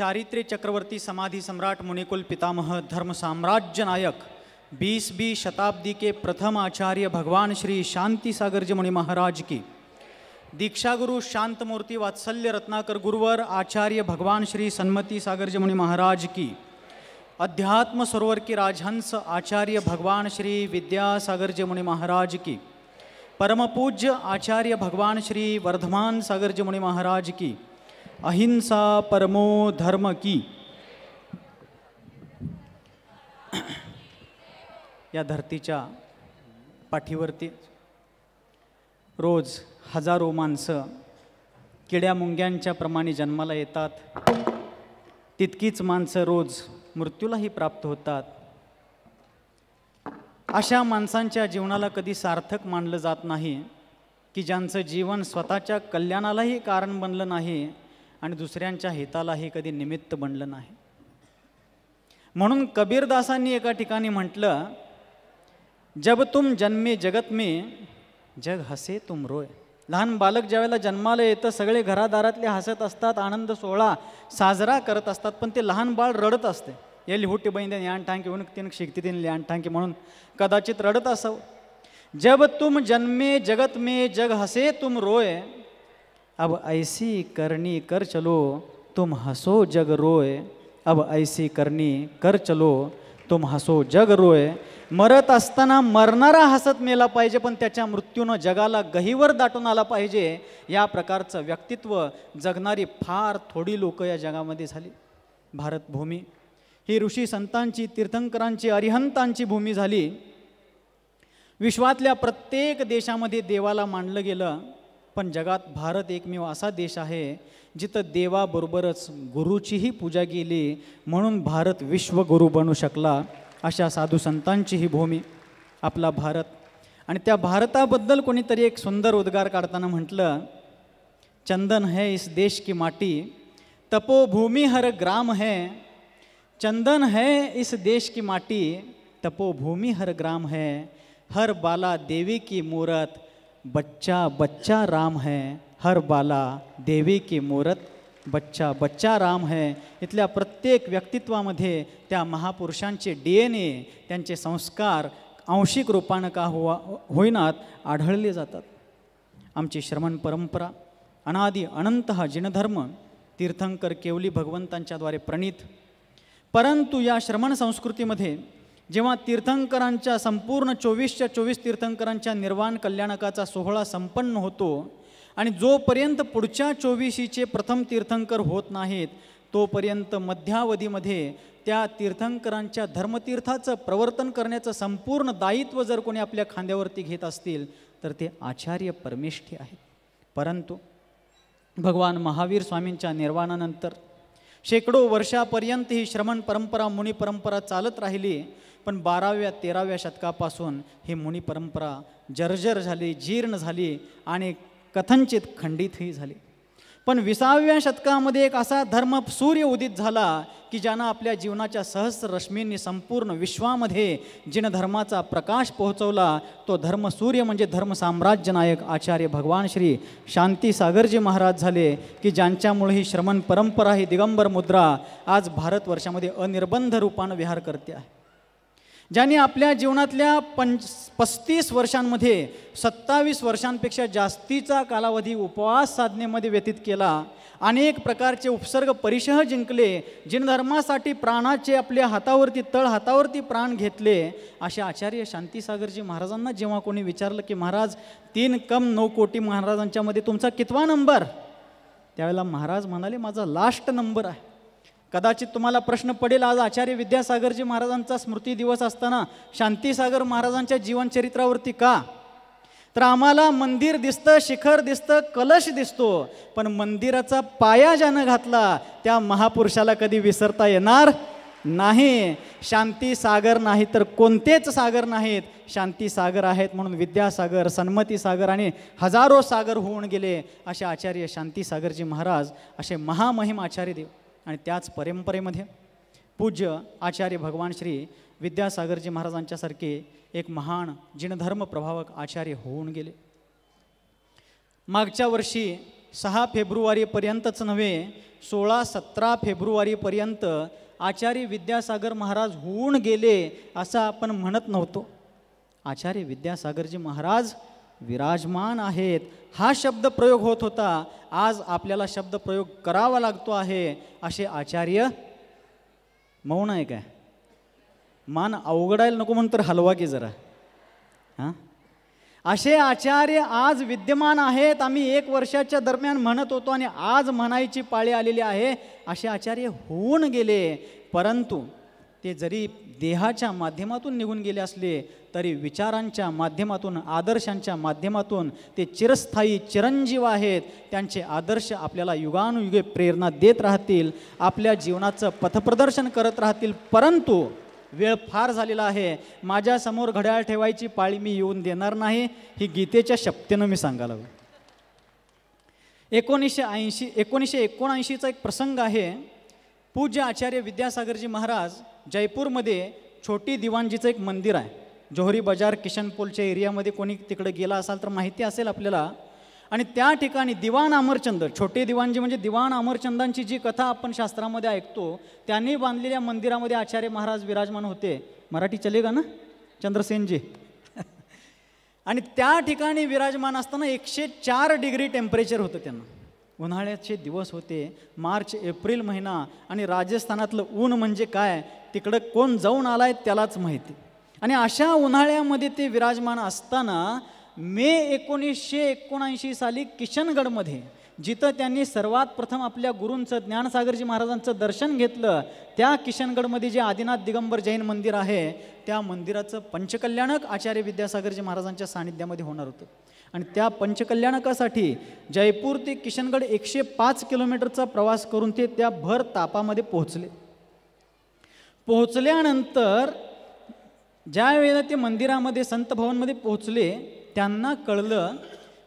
चारित्र्य चक्रवर्ती समाधि सम्राट मुनिकुल पितामह धर्म साम्राज्य नायक 20वीं शताब्दी के प्रथम आचार्य भगवान श्री शांति सागर जी मुनि महाराज की, दीक्षा गुरु शांत मूर्ति वात्सल्य रत्नाकर गुरुवर आचार्य भगवान श्री सन्मति सागर जी मुनि महाराज की, अध्यात्म सरोवर की राजहंस आचार्य भगवान श्री विद्यासागर जी मुनि महाराज की, परम पूज्य आचार्य भगवान श्री वर्धमान सागर जी मुनि महाराज की, अहिंसा परमो धर्म की। या धरतीच्या पाठीवरती रोज हजारो माणसं किड्या मुंग्यांच्या प्रमाणे जन्माला येतात, तितकीच माणसं रोज मृत्यूलाही प्राप्त होतात। अशा माणसांच्या जीवनाला कधी सार्थक मानलं जात नाही की ज्यांचं जीवन स्वतःच्या कल्याणालाही कारण बनलं नाही आणि दुसऱ्यांच्या हितालाही कधी निमित्त बनलं नाही। म्हणून कबीरदासांनी एका ठिकाणी म्हटलं, जब तुम जन्मे जगत में जग हसे तुम रोय। लहान बालक ज्यावेळेला जन्माला येतं सगळे घरादारातले हसत असतात, आनंद सोहळा साजरा करत असतात, पण ते लहान बाळ रडत असते। ये लिहुटी बहिण यान ठांकी होऊन तीन शिकती तीन लिहान ठांकी म्हणून कदाचित रडत असावं। जब तुम जन्मे जगत में जग हसे तुम रोय, अब ऐसी करनी कर चलो तुम हसो जग रोय। अब ऐसी करनी कर चलो तुम हसो जग रोय। मरत असताना मरणारा हसत मेला पाहिजे, पण त्याच्या मृत्यूनं जगाला गहिवर दाटून आला पाहिजे। या प्रकारचं व्यक्तित्व जगणारी फार थोडी लोक या जगामध्ये झाली। भारतभूमी ही ऋषी संतांची, तीर्थंकरांची, अरिहंतांची भूमी झाली। विश्वातल्या प्रत्येक देशामध्ये देवाला मानलं गेलं, पण जगात भारत एकमेव असा देश आहे जिथं देवाबरोबरच गुरुचीही पूजा केली, म्हणून भारत विश्वगुरू बनू शकला। अशा साधू संतांची ही भूमी आपला भारत। आणि त्या भारताबद्दल कोणीतरी एक सुंदर उद्गार काढताना म्हटलं, चंदन है इस देश की माटी, तपोभूमि हर ग्राम है। चंदन है इस देश की माटी, तपोभूमि हर ग्राम है। हर बाला देवी की मूरत, बच्चा बच्चा राम है। हर बाला देवी की मूरत, बच्चा बच्चा राम है। इथल्या प्रत्येक व्यक्तित्वामध्ये त्या महापुरुषांचे DNA, त्यांचे संस्कार आंशिक रूपानं का होईनात आढळले जातात। आमची श्रमण परंपरा अनादि अनंत हा जिनधर्म तीर्थंकर केवली भगवंतांच्याद्वारे प्रणीत। परंतु या श्रमण संस्कृतीमध्ये जेव्हा तीर्थंकरांच्या संपूर्ण 24च्या 24 तीर्थंकरांच्या निर्वाण कल्याणकाचा सोहळा संपन्न होतो आणि जोपर्यंत पुढच्या 24शीचे प्रथम तीर्थंकर होत नाहीत तोपर्यंत मध्यावधीमध्ये त्या तीर्थंकरांच्या धर्मतीर्थाचं प्रवर्तन करण्याचं संपूर्ण दायित्व जर कोणी आपल्या खांद्यावरती घेत असतील तर ते आचार्य परमेष्ठी आहेत। परंतु भगवान महावीर स्वामींच्या निर्वाणानंतर शेकडो वर्षापर्यंत ही श्रमण परंपरा, मुनी परंपरा चालत राहिली, पण 12व्या 13व्या शतकापासून ही मुनी परंपरा जर्जर झाली, जीर्ण झाली आणि कथनचित खंडितही झाली। पण 20व्या शतकामध्ये एक असा धर्म सूर्य उदित झाला की ज्यानं आपल्या जीवनाच्या सहस्र रश्मींनी संपूर्ण विश्वामध्ये जिन धर्माचा प्रकाश पोहोचवला। तो धर्म सूर्य म्हणजे धर्म साम्राज्य नायक आचार्य भगवान श्री शांती सागरजी महाराज झाले की ज्यांच्यामुळे ही श्रमण परंपरा, ही दिगंबर मुद्रा आज भारतवर्षामध्ये अनिर्बंध रूपानं विहार करते आहे। ज्यांनी आपल्या जीवनातल्या 35 वर्षांमध्ये 27 वर्षांपेक्षा जास्तीचा कालावधी उपवास साधनेमध्ये व्यतीत केला, अनेक प्रकारचे उपसर्ग परिशह जिंकले, जिनधर्मासाठी प्राणाचे आपल्या हातावरती तळ हातावरती प्राण घेतले, अशा आचार्य शांतीसागरजी महाराजांना जेव्हा कोणी विचारलं की महाराज 3 कम 9 कोटी महाराजांच्या मध्ये तुमचा कितवा नंबर, त्यावेळेला महाराज म्हणाले माझा लास्ट नंबर आहे। कदाचित तुम्हाला प्रश्न पडेल, आज आचार्य विद्यासागरजी महाराजांचा स्मृती दिवस असताना शांतीसागर महाराजांच्या जीवनचरित्रावरती का? तर आम्हाला मंदिर दिसतं, शिखर दिसतं, कलश दिसतो, पण मंदिराचा पाया ज्यानं घातला त्या महापुरुषाला कधी विसरता येणार नाही। शांती सागर नाही तर कोणतेच सागर नाहीत, शांती सागर आहेत म्हणून विद्यासागर, सन्मती सागर आणि हजारो सागर होऊन गेले असे आचार्य शांती सागरजी महाराज, असे महामहिम आचार्य देव। आणि त्याच परंपरेमध्ये पूज्य आचार्य भगवान श्री विद्यासागरजी महाराजांच्यासारखे एक महान जिनधर्म प्रभावक आचार्य होऊन गेले। मागच्या वर्षी 6 फेब्रुवारीपर्यंतच नव्हे 16-17 फेब्रुवारीपर्यंत आचार्य विद्यासागर महाराज होऊन गेले असं आपण म्हणत नव्हतो. आचार्य विद्यासागरजी महाराज विराजमान आहेत हा शब्द प्रयोग होत होता. आज आपल्याला शब्द प्रयोग करावा लागतो आहे. असे आचार्य मौन आहे काय? मान अवघडायला नको म्हणून तर हलवा की जरा. हां, असे आचार्य आज विद्यमान आहेत. आम्ही 1 वर्षाच्या दरम्यान म्हणत होतो आणि आज म्हणायची पाळी आलेली आहे. असे आचार्य होऊन गेले, परंतु ते जरी देहाच्या माध्यमातून निघून गेले असले तरी विचारांच्या माध्यमातून, आदर्शांच्या माध्यमातून ते चिरस्थायी चिरंजीव आहेत. त्यांचे आदर्श आपल्याला युगानुयुगे प्रेरणा देत राहतील, आपल्या जीवनाचं पथप्रदर्शन करत राहतील. परंतु वेळ फार झालेला आहे. माझ्यासमोर घड्याळ ठेवायची पाळी मी येऊन देणार नाही. ही गीतेच्या शपथेनं मी सांगायला हवं. 1979चा एक प्रसंग आहे. पूज्य आचार्य विद्यासागरजी महाराज जयपूरमध्ये छोटी दिवाणजीचं एक मंदिर आहे. जोहरी बाजार किशनपोलच्या एरियामध्ये कोणी तिकडे गेला असाल तर माहिती असेल आपल्याला. आणि त्या ठिकाणी दिवाण अमरचंद, छोटे दिवाणजी म्हणजे दिवाण अमरचंदांची जी कथा आपण शास्त्रामध्ये ऐकतो, त्यांनी बांधलेल्या मंदिरामध्ये आचार्य महाराज विराजमान होते. मराठी चलेगा ना चंद्रसेनजी? आणि त्या ठिकाणी विराजमान असताना 104 डिग्री टेम्परेचर होतं त्यांना. उन्हाळ्याचे दिवस होते, मार्च एप्रिल महिना. आणि राजस्थानातलं ऊन म्हणजे काय तिकडं कोण जाऊन आलाय त्यालाच माहिती. आणि अशा उन्हाळ्यामध्ये ते विराजमान असताना मे 1979 साली किशनगडमध्ये, जिथं त्यांनी सर्वात प्रथम आपल्या गुरूंचं ज्ञानसागरजी महाराजांचं दर्शन घेतलं, त्या किशनगडमध्ये जे आदिनाथ दिगंबर जैन मंदिर आहे त्या मंदिराचं पंचकल्याणक आचार्य विद्यासागरजी महाराजांच्या सानिध्यामध्ये होणार होतं. आणि त्या पंचकल्याणकासाठी जयपूर ते किशनगड 105 किलोमीटरचा प्रवास करून ते त्या भर तापामध्ये पोहोचल्यानंतर ज्या वेळेला ते मंदिरामध्ये संत भवनमध्ये पोहोचले, त्यांना कळलं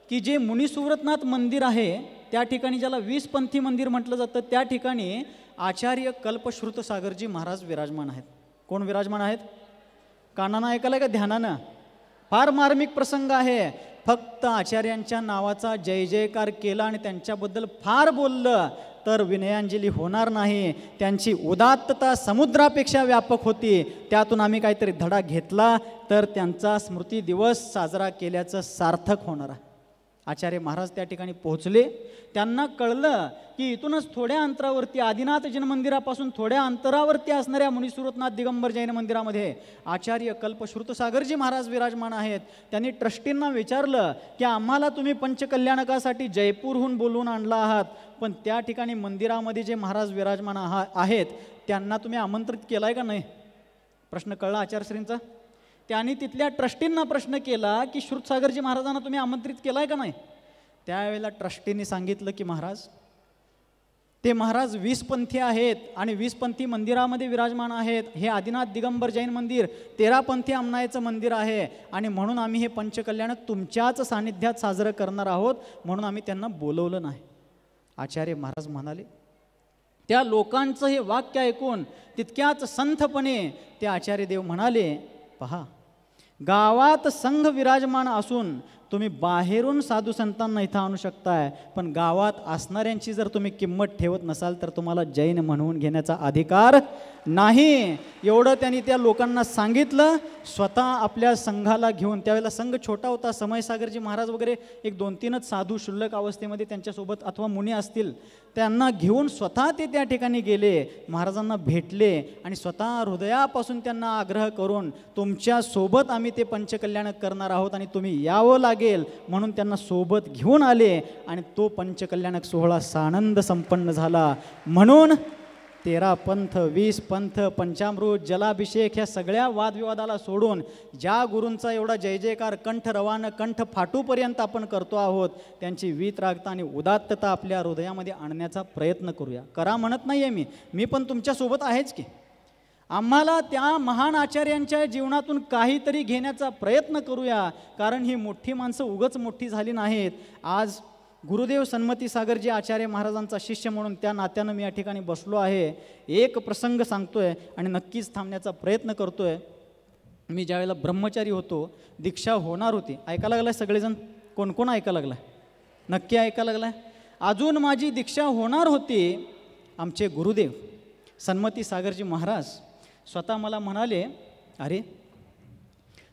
की जे मुनिसुव्रतनाथ मंदिर आहे त्या ठिकाणी, ज्याला 20 पंथी मंदिर म्हटलं जातं, त्या ठिकाणी आचार्य कल्पश्रुत सागरजी महाराज विराजमान आहेत. कोण विराजमान आहेत? कानानं ऐकायला का ध्यानानं? फार मार्मिक प्रसंग आहे. फक्त आचार्यांच्या नावाचा जय जयकार केला आणि त्यांच्याबद्दल फार बोललं तर विनयांजली होणार नाही. त्यांची उदात्तता समुद्रापेक्षा व्यापक होती. त्यातून आम्ही काहीतरी धडा घेतला तर त्यांचा स्मृती दिवस साजरा केल्याचं सार्थक होणार आहे. आचार्य महाराज त्या ठिकाणी पोहोचले. त्यांना कळलं की इथूनच थोड्या अंतरावरती, आदिनाथ जैन मंदिरापासून थोड्या अंतरावरती असणाऱ्या मुनिसुव्रतनाथ दिगंबर जैन मंदिरामध्ये आचार्य कल्पश्रुत सागरजी महाराज विराजमान आहेत. त्यांनी ट्रस्टींना विचारलं की आम्हाला तुम्ही पंचकल्याणकासाठी जयपूरहून बोलवून आणला आहात, पण त्या ठिकाणी मंदिरामध्ये जे महाराज विराजमान आहेत त्यांना तुम्ही आमंत्रित केलं आहे का नाही? प्रश्न कळला आचार्यश्रींचा. त्यांनी तिथल्या ट्रस्टींना प्रश्न केला की श्रुतसागरजी महाराजांना तुम्ही आमंत्रित केलं आहे का नाही? त्यावेळेला ट्रस्टींनी सांगितलं की महाराज, ते महाराज 20 पंथी आहेत आणि 20 पंथी मंदिरामध्ये विराजमान आहेत. हे आदिनाथ दिगंबर जैन मंदिर 13 पंथी अमनायचं मंदिर आहे आणि म्हणून आम्ही हे पंचकल्याणक तुमच्याच सानिध्यात साजरं करणार आहोत, म्हणून आम्ही त्यांना बोलवलं नाही. आचार्य महाराज म्हणाले. त्या लोकांचं हे वाक्य ऐकून तितक्याच संथपणे ते आचार्य देव म्हणाले, पहा, गावात संघ विराजमान असून तुम्ही बाहेरून साधू संतांना इथं आणू शकताय, पण गावात असणाऱ्यांची जर तुम्ही किंमत ठेवत नसाल तर तुम्हाला जैन म्हणवून घेण्याचा अधिकार नाही. एवढं त्यांनी त्या लोकांना सांगितलं. स्वतः आपल्या संघाला घेऊन, त्यावेळेला संघ छोटा होता, समयसागरजी महाराज वगैरे एक 2-3च साधू शुल्लक अवस्थेमध्ये त्यांच्यासोबत अथवा मुनी असतील, त्यांना घेऊन स्वतः ते त्या ठिकाणी गेले, महाराजांना भेटले आणि स्वतः हृदयापासून त्यांना आग्रह करून तुमच्यासोबत आम्ही ते पंचकल्याणक करणार आहोत आणि तुम्ही यावं लागेल म्हणून त्यांना सोबत घेऊन आले आणि तो पंचकल्याणक सोहळा सानंद संपन्न झाला. म्हणून 13 पंथ, 20 पंथ, पंचामृत, जलाभिषेक ह्या सगळ्या वादविवादाला सोडून ज्या गुरूंचा एवढा जय जयकार कंठ रवानं कंठ फाटूपर्यंत आपण करतो आहोत, त्यांची वीतरागता आणि उदात्तता आपल्या हृदयामध्ये आणण्याचा प्रयत्न करूया. करा म्हणत नाही आहे मी पण तुमच्यासोबत आहेच की. आम्हाला त्या महान आचार्यांच्या जीवनातून काहीतरी घेण्याचा प्रयत्न करूया, कारण ही मोठी माणसं उगच मोठी झाली नाहीत. आज गुरुदेव सन्मती सागरजी आचार्य महाराजांचा शिष्य म्हणून त्या नात्यानं मी या ठिकाणी बसलो आहे. एक प्रसंग सांगतोय आणि नक्कीच थांबण्याचा प्रयत्न करतोय. मी ज्यावेळेला ब्रह्मचारी होतो, दीक्षा होणार होती, ऐकायला लागलाय सगळेजण? कोण कोण ऐकायला लागलाय? नक्की ऐकायला लागलाय? अजून माझी दीक्षा होणार होती. आमचे गुरुदेव सन्मती सागरजी महाराज स्वतः मला म्हणाले, अरे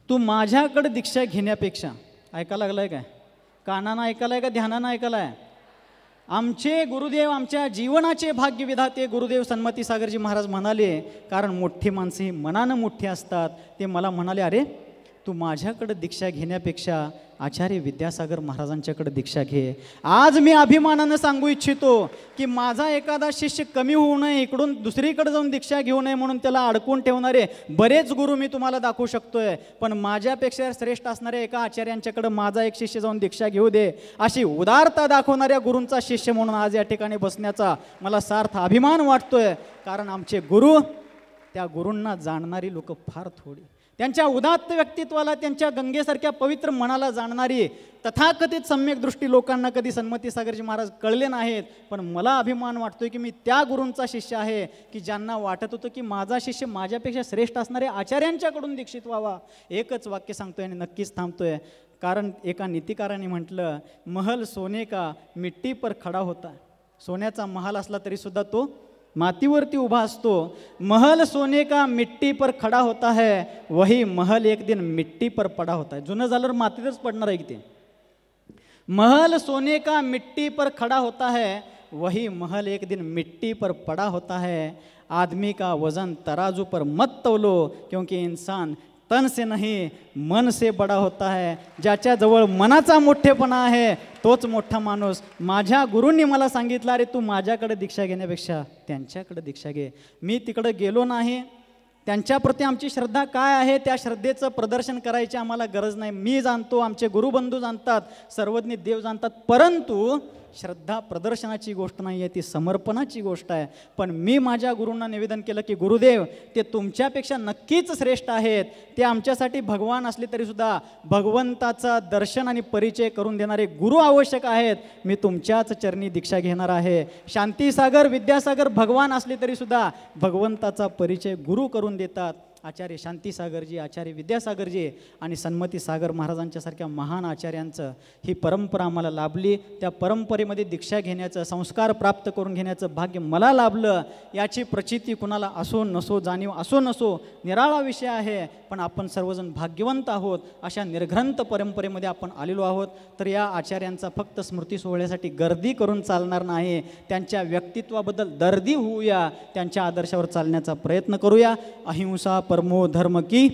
तू माझ्याकडे दीक्षा घेण्यापेक्षा, ऐकायला लागलाय काय, कानानं ऐकायलाय का ध्यानानं ऐकायलाय, आमचे गुरुदेव आमच्या जीवनाचे भाग्यविधाते गुरुदेव सन्मती सागरजी महाराज म्हणाले, कारण मोठी माणसे ही मनानं मोठी असतात, ते मला म्हणाले, अरे तू माझ्याकडे दीक्षा घेण्यापेक्षा आचार्य विद्यासागर महाराजांच्याकडे दीक्षा घे. आज मी अभिमानानं सांगू इच्छितो की माझा एखादा शिष्य कमी होऊ नये, इकडून दुसरीकडे जाऊन दीक्षा घेऊ नये म्हणून त्याला अडकून ठेवणारे बरेच गुरु मी तुम्हाला दाखवू शकतोय, पण माझ्यापेक्षा श्रेष्ठ असणाऱ्या एका आचार्यांच्याकडे माझा एक शिष्य जाऊन दीक्षा घेऊ दे, अशी उदारता दाखवणाऱ्या गुरूंचा शिष्य म्हणून आज या ठिकाणी बसण्याचा मला सार्थ अभिमान वाटतोय. कारण आमचे गुरु, त्या गुरूंना जाणणारी लोक फार थोडी, त्यांच्या उदात्त व्यक्तित्वाला, त्यांच्या गंगेसारख्या पवित्र मनाला जाणणारी तथाकथित सम्यक दृष्टी लोकांना कधी सन्मती सागरजी महाराज कळले नाहीत. पण मला अभिमान वाटतोय की मी त्या गुरूंचा शिष्य आहे की ज्यांना वाटत होतं की माझा शिष्य माझ्यापेक्षा श्रेष्ठ असणारे आचार्यांच्याकडून दीक्षित व्हावा. एकच वाक्य सांगतोय आणि नक्कीच थांबतोय, कारण एका नीतिकाराने म्हटलं, महल सोने का मिट्टी पर खडा होता. सोन्याचा महाल असला तरी सुद्धा तो मातीवरती उभा असतो. महल सोने का मिट्टी पर खडा होता है, वही महल एक दिन मिट्टी पर पडा होता है. जुनं झाल्यावर मातीतच पडणार आहे की ते. महल सोने का मिट्टी पर खडा होता है, वही महल एक दिन मिट्टी पर पड़ा होता है. आदमी का वजन तराजू पर मत तौलो, क्योंकि इंसान तन से नहीं मन से बड़ा होता है. ज्याच्याजवळ मनाचा मोठेपणा आहे तोच मोठा माणूस. माझ्या गुरूंनी मला सांगितलं, अरे तू माझ्याकडे दीक्षा घेण्यापेक्षा त्यांच्याकडे दीक्षा घे. मी तिकडे गेलो नाही, त्यांच्याप्रती आमची श्रद्धा काय आहे त्या श्रद्धेचं प्रदर्शन करायची आम्हाला गरज नाही. मी जाणतो, आमचे गुरुबंधू जाणतात, सर्वज्ञ देव जाणतात, परंतु श्रद्धा प्रदर्शनाची गोष्ट नाही आहे, ती समर्पणाची गोष्ट आहे. पण मी माझ्या गुरूंना निवेदन केलं की गुरुदेव, ते तुमच्यापेक्षा नक्कीच श्रेष्ठ आहेत. ते आमच्यासाठी भगवान असले तरीसुद्धा भगवंताचा दर्शन आणि परिचय करून देणारे गुरु आवश्यक आहेत. मी तुमच्याच चरणी दीक्षा घेणार आहे. शांतीसागर विद्यासागर भगवान असले तरीसुद्धा भगवंताचा परिचय गुरु करून देतात. आचार्य शांतीसागरजी, आचार्य विद्यासागरजी आणि सन्मती सागर महाराजांच्यासारख्या महान आचार्यांचं ही परंपरा आम्हाला लाभली. त्या परंपरेमध्ये दीक्षा घेण्याचं, संस्कार प्राप्त करून घेण्याचं भाग्य मला लाभलं. याची प्रचिती कुणाला असो नसो, जाणीव असो नसो, निराळा विषय आहे, पण आपण सर्वजण भाग्यवंत आहोत. अशा निर्ग्रंथ परंपरेमध्ये आपण आलेलो आहोत. तर या आचार्यांचा फक्त स्मृती सोहळ्यासाठी गर्दी करून चालणार नाही. त्यांच्या व्यक्तित्वाबद्दल दर्दी होऊया, त्यांच्या आदर्शावर चालण्याचा प्रयत्न करूया. अहिंसा परमो धर्म की